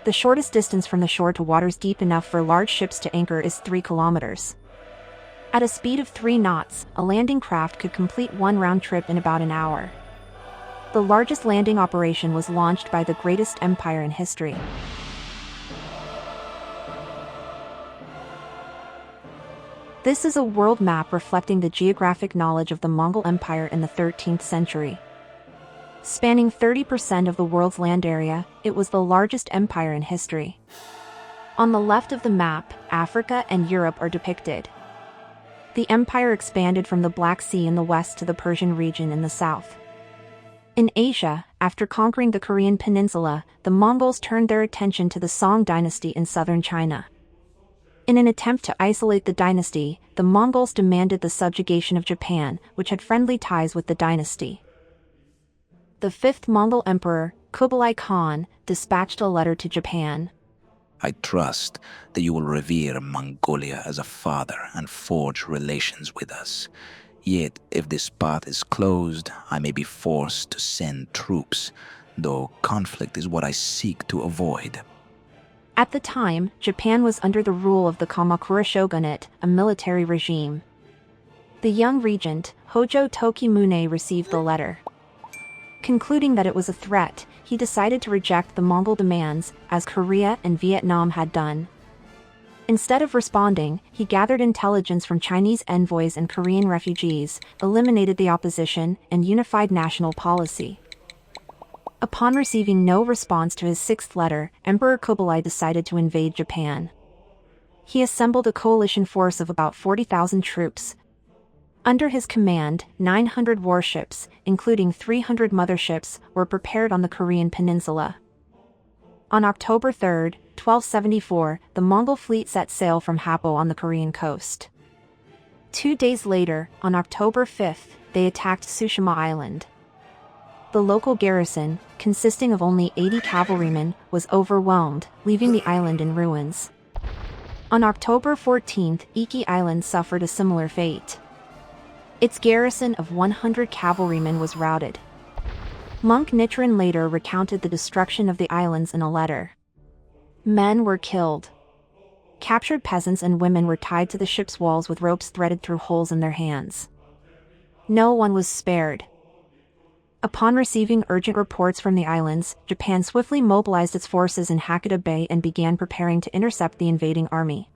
The shortest distance from the shore to waters deep enough for large ships to anchor is 3 kilometers. At a speed of 3 knots, a landing craft could complete one round trip in about an hour. The largest landing operation was launched by the greatest empire in history. This is a world map reflecting the geographic knowledge of the Mongol Empire in the 13th century. Spanning 30% of the world's land area, it was the largest empire in history. On the left of the map, Africa and Europe are depicted. The empire expanded from the Black Sea in the west to the Persian region in the south. In Asia, after conquering the Korean peninsula, the Mongols turned their attention to the Song dynasty in southern China. In an attempt to isolate the dynasty, the Mongols demanded the subjugation of Japan, which had friendly ties with the dynasty. The fifth Mongol emperor, Kublai Khan, dispatched a letter to Japan. I trust that you will revere Mongolia as a father and forge relations with us. Yet, if this path is closed, I may be forced to send troops, though conflict is what I seek to avoid. At the time, Japan was under the rule of the Kamakura shogunate, a military regime. The young regent, Hojo Tokimune, received the letter. Concluding that it was a threat, he decided to reject the Mongol demands, as Korea and Vietnam had done. Instead of responding, he gathered intelligence from Chinese envoys and Korean refugees, eliminated the opposition, and unified national policy. Upon receiving no response to his sixth letter, Emperor Kublai decided to invade Japan. He assembled a coalition force of about 40,000 troops. Under his command, 900 warships, including 300 motherships, were prepared on the Korean peninsula. On October 3, 1274, the Mongol fleet set sail from Happo on the Korean coast. 2 days later, on October 5, they attacked Tsushima Island. The local garrison, consisting of only 80 cavalrymen, was overwhelmed, leaving the island in ruins. On October 14, Iki Island suffered a similar fate. Its garrison of 100 cavalrymen was routed. Monk Nichiren later recounted the destruction of the islands in a letter. Men were killed. Captured peasants and women were tied to the ship's walls with ropes threaded through holes in their hands. No one was spared. Upon receiving urgent reports from the islands, Japan swiftly mobilized its forces in Hakata Bay and began preparing to intercept the invading army.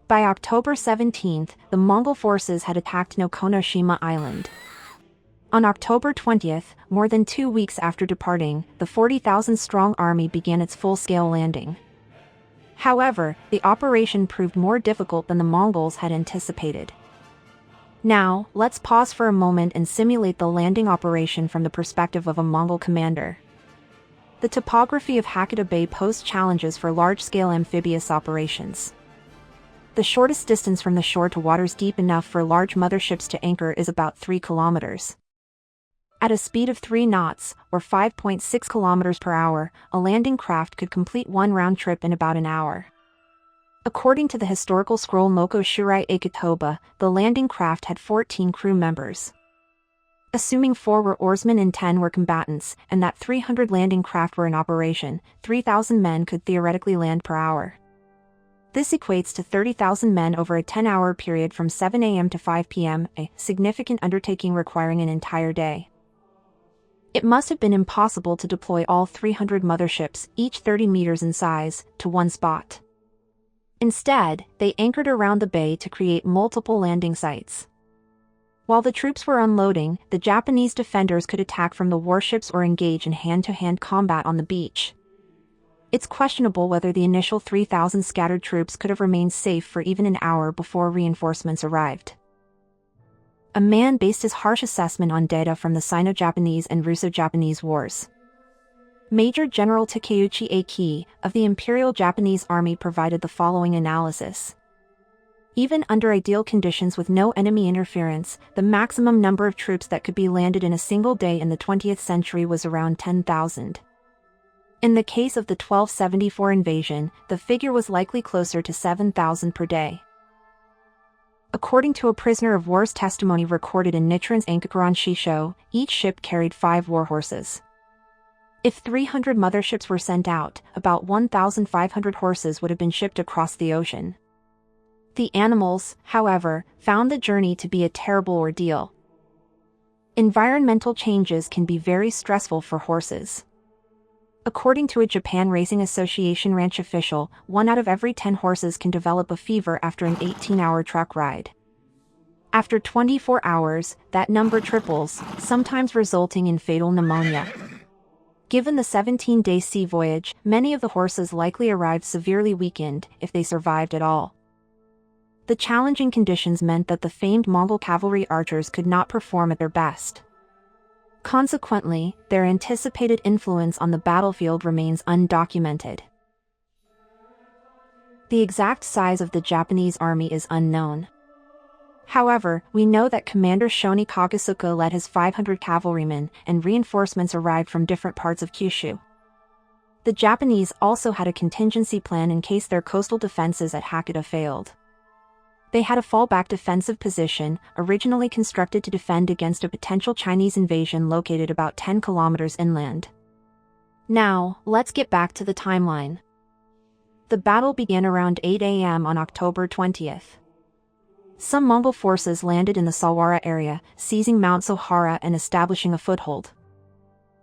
By October 17, the Mongol forces had attacked Nokonoshima Island. On October 20, more than 2 weeks after departing, the 40,000-strong army began its full-scale landing. However, the operation proved more difficult than the Mongols had anticipated. Now, let's pause for a moment and simulate the landing operation from the perspective of a Mongol commander. The topography of Hakata Bay posed challenges for large-scale amphibious operations. The shortest distance from the shore to waters deep enough for large motherships to anchor is about 3 kilometers. At a speed of 3 knots, or 5.6 kilometers per hour, a landing craft could complete one round trip in about an hour. According to the historical scroll Moko Shurai Akitoba, the landing craft had 14 crew members. Assuming 4 were oarsmen and 10 were combatants, and that 300 landing craft were in operation, 3,000 men could theoretically land per hour. This equates to 30,000 men over a 10-hour period from 7 a.m. to 5 p.m., a significant undertaking requiring an entire day. It must have been impossible to deploy all 300 motherships, each 30 meters in size, to one spot. Instead, they anchored around the bay to create multiple landing sites. While the troops were unloading, the Japanese defenders could attack from the warships or engage in hand-to-hand combat on the beach. It's questionable whether the initial 3,000 scattered troops could have remained safe for even an hour before reinforcements arrived. A man based his harsh assessment on data from the Sino-Japanese and Russo-Japanese wars. Major General Takeuchi Aki, of the Imperial Japanese Army, provided the following analysis. Even under ideal conditions with no enemy interference, the maximum number of troops that could be landed in a single day in the 20th century was around 10,000. In the case of the 1274 invasion, the figure was likely closer to 7,000 per day. According to a prisoner of war's testimony recorded in Nichiren's Ankakuran Shisho, each ship carried 5 war horses. If 300 motherships were sent out, about 1,500 horses would have been shipped across the ocean. The animals, however, found the journey to be a terrible ordeal. Environmental changes can be very stressful for horses. According to a Japan Racing Association ranch official, 1 out of every 10 horses can develop a fever after an 18-hour truck ride. After 24 hours, that number triples, sometimes resulting in fatal pneumonia. Given the 17-day sea voyage, many of the horses likely arrived severely weakened, if they survived at all. The challenging conditions meant that the famed Mongol cavalry archers could not perform at their best. Consequently, their anticipated influence on the battlefield remains undocumented. The exact size of the Japanese army is unknown. However, we know that Commander Shoni Kagasuka led his 500 cavalrymen, and reinforcements arrived from different parts of Kyushu. The Japanese also had a contingency plan in case their coastal defenses at Hakata failed. They had a fallback defensive position, originally constructed to defend against a potential Chinese invasion located about 10 kilometers inland. Now, let's get back to the timeline. The battle began around 8 a.m. on October 20th. Some Mongol forces landed in the Sawara area, seizing Mount Sohara and establishing a foothold.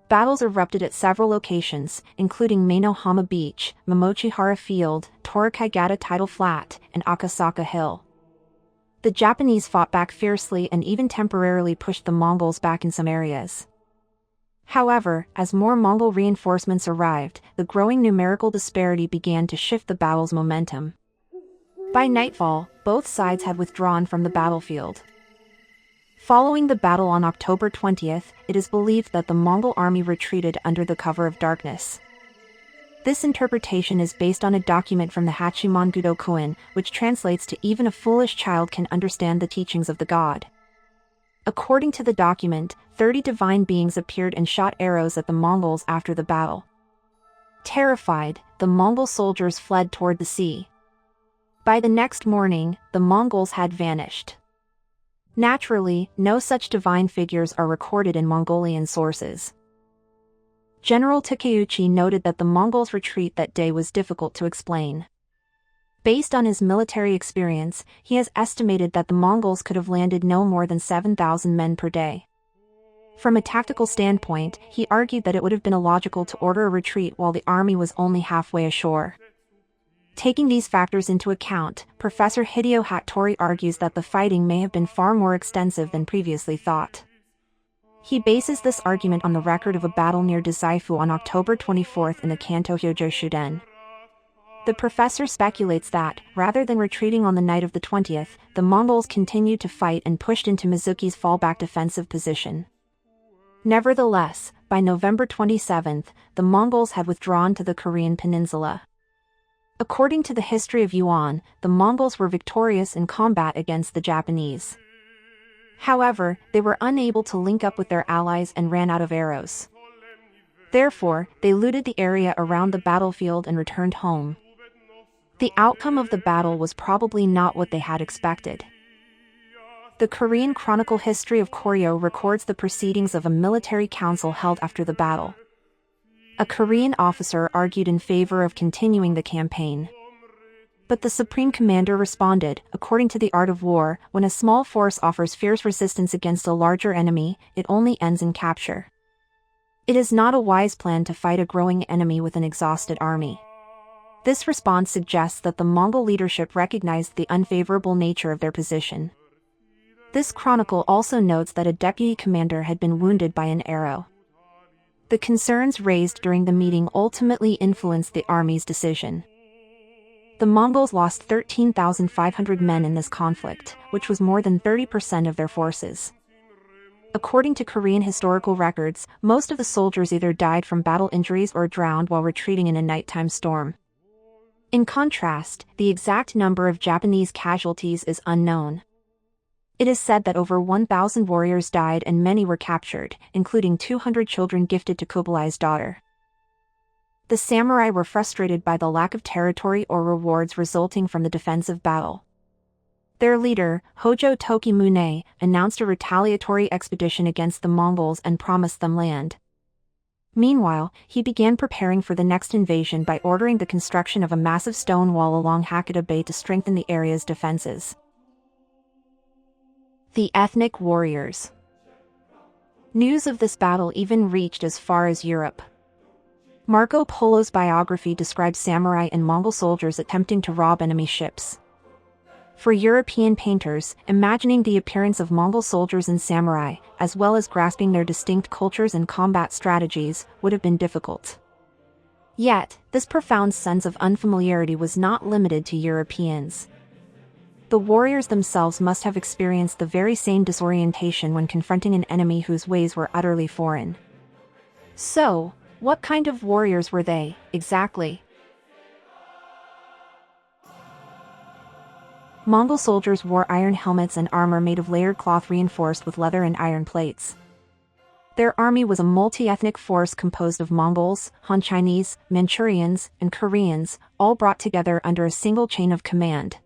Battles erupted at several locations, including Mainohama Beach, Momochihara Field, Torakaigata Tidal Flat, and Akasaka Hill. The Japanese fought back fiercely and even temporarily pushed the Mongols back in some areas. However, as more Mongol reinforcements arrived, the growing numerical disparity began to shift the battle's momentum. By nightfall, both sides had withdrawn from the battlefield. Following the battle on October 20th, it is believed that the Mongol army retreated under the cover of darkness. This interpretation is based on a document from the Hachiman-gudo Koan, which translates to "even a foolish child can understand the teachings of the god." According to the document, 30 divine beings appeared and shot arrows at the Mongols after the battle. Terrified, the Mongol soldiers fled toward the sea. By the next morning, the Mongols had vanished. Naturally, no such divine figures are recorded in Mongolian sources. General Takeuchi noted that the Mongols' retreat that day was difficult to explain. Based on his military experience, he has estimated that the Mongols could have landed no more than 7,000 men per day. From a tactical standpoint, he argued that it would have been illogical to order a retreat while the army was only halfway ashore. Taking these factors into account, Professor Hideo Hattori argues that the fighting may have been far more extensive than previously thought. He bases this argument on the record of a battle near Dazaifu on October 24th in the Kanto Hojo Shuden. The professor speculates that, rather than retreating on the night of the 20th, the Mongols continued to fight and pushed into Mizuki's fallback defensive position. Nevertheless, by November 27th, the Mongols had withdrawn to the Korean peninsula. According to the history of Yuan, the Mongols were victorious in combat against the Japanese. However, they were unable to link up with their allies and ran out of arrows. Therefore, they looted the area around the battlefield and returned home. The outcome of the battle was probably not what they had expected. The Korean Chronicle History of Koryo records the proceedings of a military council held after the battle. A Korean officer argued in favor of continuing the campaign. But the Supreme Commander responded, according to the art of war, when a small force offers fierce resistance against a larger enemy, it only ends in capture. It is not a wise plan to fight a growing enemy with an exhausted army. This response suggests that the Mongol leadership recognized the unfavorable nature of their position. This chronicle also notes that a deputy commander had been wounded by an arrow. The concerns raised during the meeting ultimately influenced the army's decision. The Mongols lost 13,500 men in this conflict, which was more than 30% of their forces. According to Korean historical records, most of the soldiers either died from battle injuries or drowned while retreating in a nighttime storm. In contrast, the exact number of Japanese casualties is unknown. It is said that over 1,000 warriors died and many were captured, including 200 children gifted to Kublai's daughter. The samurai were frustrated by the lack of territory or rewards resulting from the defensive battle. Their leader, Hojo Tokimune, announced a retaliatory expedition against the Mongols and promised them land. Meanwhile, he began preparing for the next invasion by ordering the construction of a massive stone wall along Hakata Bay to strengthen the area's defenses. The ethnic warriors. News of this battle even reached as far as Europe. Marco Polo's biography describes samurai and Mongol soldiers attempting to rob enemy ships. For European painters, imagining the appearance of Mongol soldiers and samurai, as well as grasping their distinct cultures and combat strategies, would have been difficult. Yet, this profound sense of unfamiliarity was not limited to Europeans. The warriors themselves must have experienced the very same disorientation when confronting an enemy whose ways were utterly foreign. So, what kind of warriors were they, exactly? Mongol soldiers wore iron helmets and armor made of layered cloth reinforced with leather and iron plates. Their army was a multi-ethnic force composed of Mongols, Han Chinese, Manchurians, and Koreans, all brought together under a single chain of command.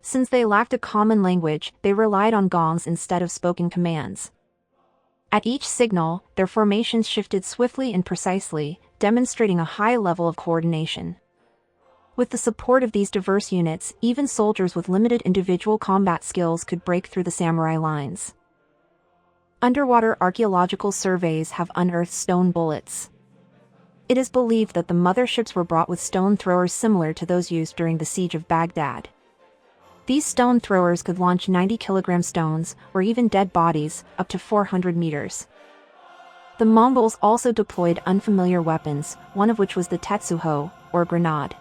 Since they lacked a common language, they relied on gongs instead of spoken commands. At each signal, their formations shifted swiftly and precisely, demonstrating a high level of coordination. With the support of these diverse units, even soldiers with limited individual combat skills could break through the samurai lines. Underwater archaeological surveys have unearthed stone bullets. It is believed that the motherships were brought with stone throwers similar to those used during the siege of Baghdad. These stone throwers could launch 90-kilogram stones, or even dead bodies, up to 400 meters. The Mongols also deployed unfamiliar weapons, one of which was the tetsuho, or grenade.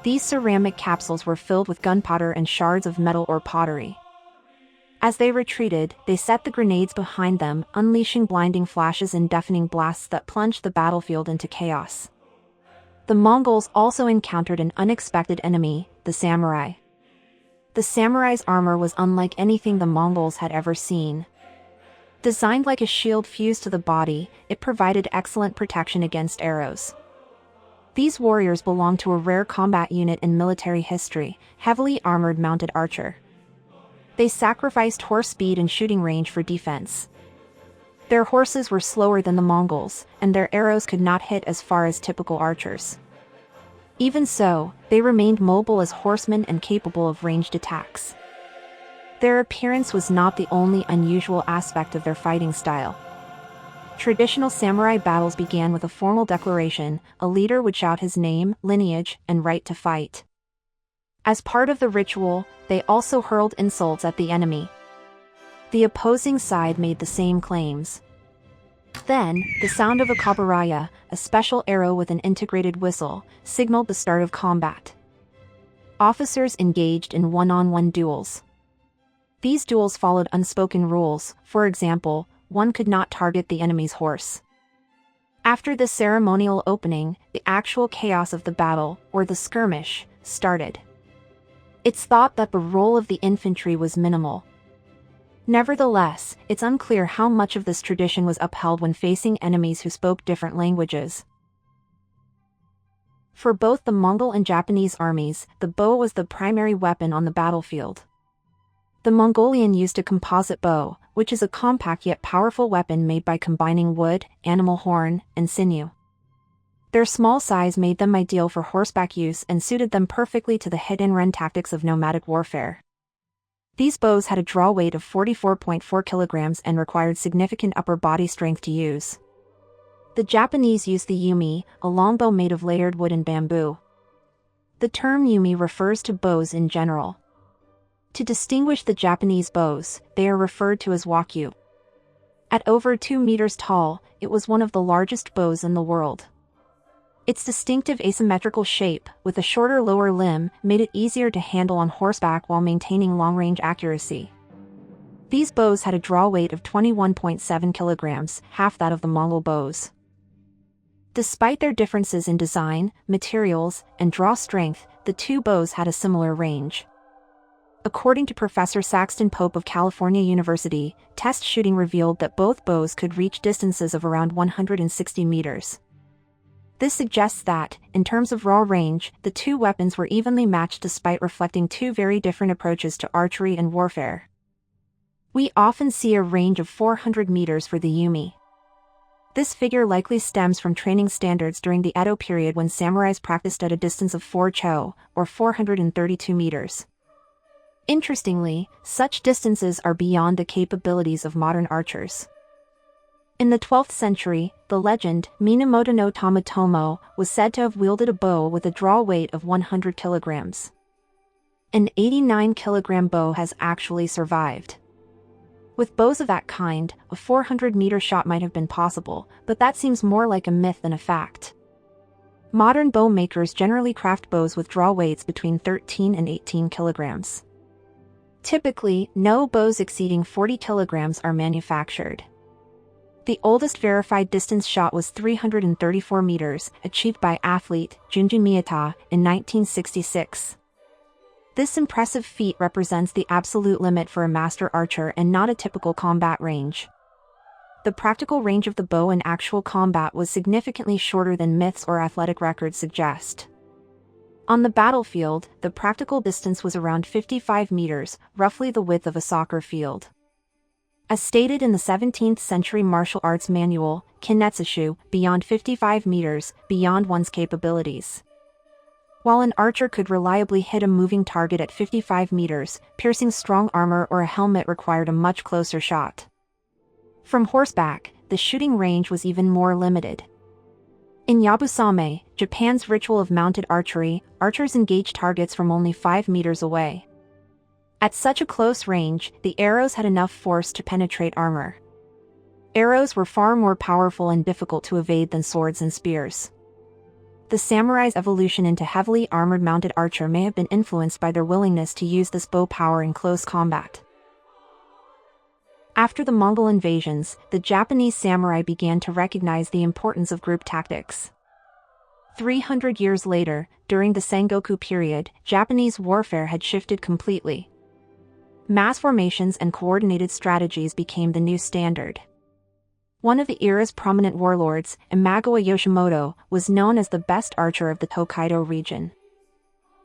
These ceramic capsules were filled with gunpowder and shards of metal or pottery. As they retreated, they set the grenades behind them, unleashing blinding flashes and deafening blasts that plunged the battlefield into chaos. The Mongols also encountered an unexpected enemy, the samurai. The samurai's armor was unlike anything the Mongols had ever seen. Designed like a shield fused to the body, it provided excellent protection against arrows. These warriors belonged to a rare combat unit in military history, heavily armored mounted archer. They sacrificed horse speed and shooting range for defense. Their horses were slower than the Mongols, and their arrows could not hit as far as typical archers. Even so, they remained mobile as horsemen and capable of ranged attacks. Their appearance was not the only unusual aspect of their fighting style. Traditional samurai battles began with a formal declaration. A leader would shout his name, lineage, and right to fight. As part of the ritual, they also hurled insults at the enemy. The opposing side made the same claims. Then, the sound of a kabaraya, a special arrow with an integrated whistle, signaled the start of combat. Officers engaged in one-on-one duels. These duels followed unspoken rules. For example, one could not target the enemy's horse. After the ceremonial opening, the actual chaos of the battle, or the skirmish, started. It's thought that the role of the infantry was minimal. Nevertheless, it's unclear how much of this tradition was upheld when facing enemies who spoke different languages. For both the Mongol and Japanese armies, the bow was the primary weapon on the battlefield. The Mongolian used a composite bow, which is a compact yet powerful weapon made by combining wood, animal horn, and sinew. Their small size made them ideal for horseback use and suited them perfectly to the hit-and-run tactics of nomadic warfare. These bows had a draw weight of 44.4 kilograms and required significant upper body strength to use. The Japanese used the Yumi, a longbow made of layered wood and bamboo. The term Yumi refers to bows in general. To distinguish the Japanese bows, they are referred to as wakyu. At over 2 meters tall, it was one of the largest bows in the world. Its distinctive asymmetrical shape, with a shorter lower limb, made it easier to handle on horseback while maintaining long-range accuracy. These bows had a draw weight of 21.7 kilograms, half that of the Mongol bows. Despite their differences in design, materials, and draw strength, the two bows had a similar range. According to Professor Saxton Pope of California University, test shooting revealed that both bows could reach distances of around 160 meters. This suggests that, in terms of raw range, the two weapons were evenly matched despite reflecting two very different approaches to archery and warfare. We often see a range of 400 meters for the Yumi. This figure likely stems from training standards during the Edo period when samurais practiced at a distance of 4 cho, or 432 meters. Interestingly, such distances are beyond the capabilities of modern archers. In the 12th century, the legend, Minamoto no Tamatomo, was said to have wielded a bow with a draw weight of 100 kilograms. An 89-kilogram bow has actually survived. With bows of that kind, a 400-meter shot might have been possible, but that seems more like a myth than a fact. Modern bow makers generally craft bows with draw weights between 13 and 18 kilograms. Typically, no bows exceeding 40 kilograms are manufactured. The oldest verified distance shot was 334 meters, achieved by athlete Junji Miyata in 1966. This impressive feat represents the absolute limit for a master archer and not a typical combat range. The practical range of the bow in actual combat was significantly shorter than myths or athletic records suggest. On the battlefield, the practical distance was around 55 meters, roughly the width of a soccer field. As stated in the 17th century martial arts manual, Kinetsushu, beyond 55 meters, beyond one's capabilities. While an archer could reliably hit a moving target at 55 meters, piercing strong armor or a helmet required a much closer shot. From horseback, the shooting range was even more limited. In Yabusame, Japan's ritual of mounted archery, archers engaged targets from only 5 meters away. At such a close range, the arrows had enough force to penetrate armor. Arrows were far more powerful and difficult to evade than swords and spears. The samurai's evolution into heavily armored mounted archer may have been influenced by their willingness to use this bow power in close combat. After the Mongol invasions, the Japanese samurai began to recognize the importance of group tactics. 300 years later, during the Sengoku period, Japanese warfare had shifted completely. Mass formations and coordinated strategies became the new standard. One of the era's prominent warlords, Imagawa Yoshimoto, was known as the best archer of the Tokaido region.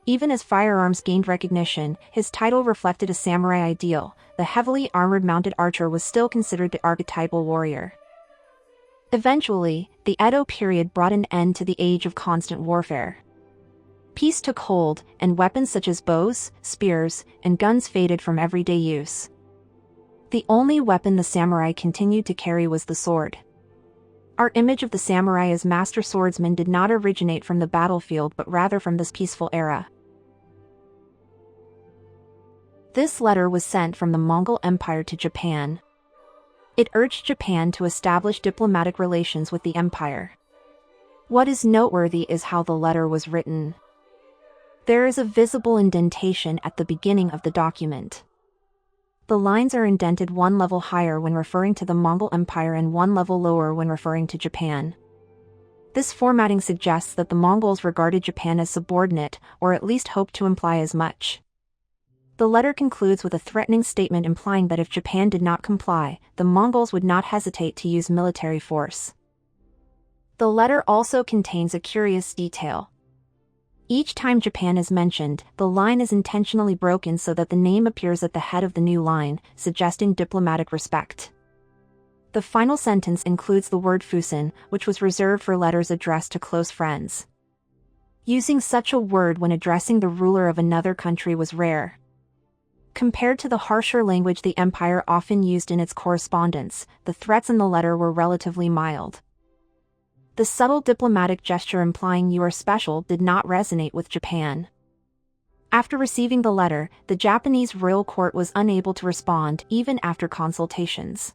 Even as firearms gained recognition, his title reflected a samurai ideal. The heavily armored mounted archer was still considered the archetypal warrior. Eventually, the Edo period brought an end to the age of constant warfare. Peace took hold, and weapons such as bows, spears, and guns faded from everyday use. The only weapon the samurai continued to carry was the sword. Our image of the samurai as master swordsman did not originate from the battlefield but rather from this peaceful era. This letter was sent from the Mongol Empire to Japan. It urged Japan to establish diplomatic relations with the empire. What is noteworthy is how the letter was written. There is a visible indentation at the beginning of the document. The lines are indented one level higher when referring to the Mongol Empire and one level lower when referring to Japan. This formatting suggests that the Mongols regarded Japan as subordinate, or at least hoped to imply as much. The letter concludes with a threatening statement implying that if Japan did not comply, the Mongols would not hesitate to use military force. The letter also contains a curious detail. Each time Japan is mentioned, the line is intentionally broken so that the name appears at the head of the new line, suggesting diplomatic respect. The final sentence includes the word fusen, which was reserved for letters addressed to close friends. Using such a word when addressing the ruler of another country was rare. Compared to the harsher language the empire often used in its correspondence, the threats in the letter were relatively mild. The subtle diplomatic gesture implying "you are special" did not resonate with Japan. After receiving the letter, the Japanese royal court was unable to respond even after consultations.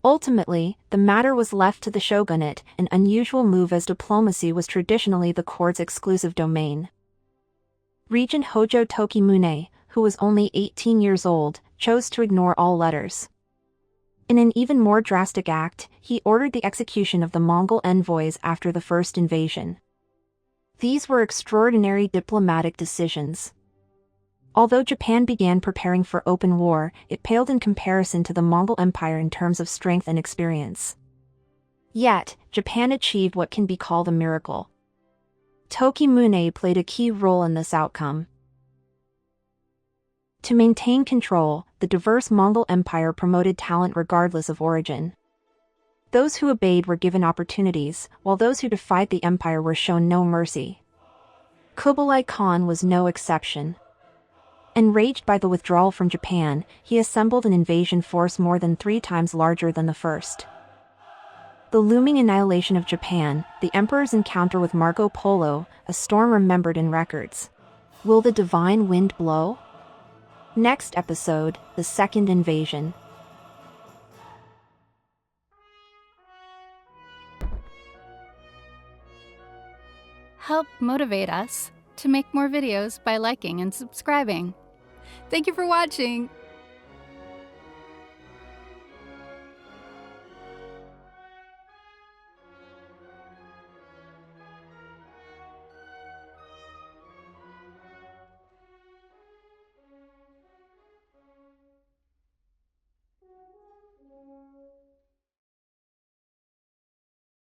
Ultimately, the matter was left to the shogunate, an unusual move as diplomacy was traditionally the court's exclusive domain. Regent Hojo Tokimune, who was only 18 years old, chose to ignore all letters. In an even more drastic act, he ordered the execution of the Mongol envoys after the first invasion. These were extraordinary diplomatic decisions. Although Japan began preparing for open war, it paled in comparison to the Mongol Empire in terms of strength and experience. Yet, Japan achieved what can be called a miracle. Tokimune played a key role in this outcome. To maintain control, the diverse Mongol Empire promoted talent regardless of origin. Those who obeyed were given opportunities, while those who defied the empire were shown no mercy. Kublai Khan was no exception. Enraged by the withdrawal from Japan, he assembled an invasion force more than 3 times larger than the first. The looming annihilation of Japan, the emperor's encounter with Marco Polo, a storm remembered in records. Will the divine wind blow? Next episode, the second invasion. Help motivate us to make more videos by liking and subscribing. Thank you for watching!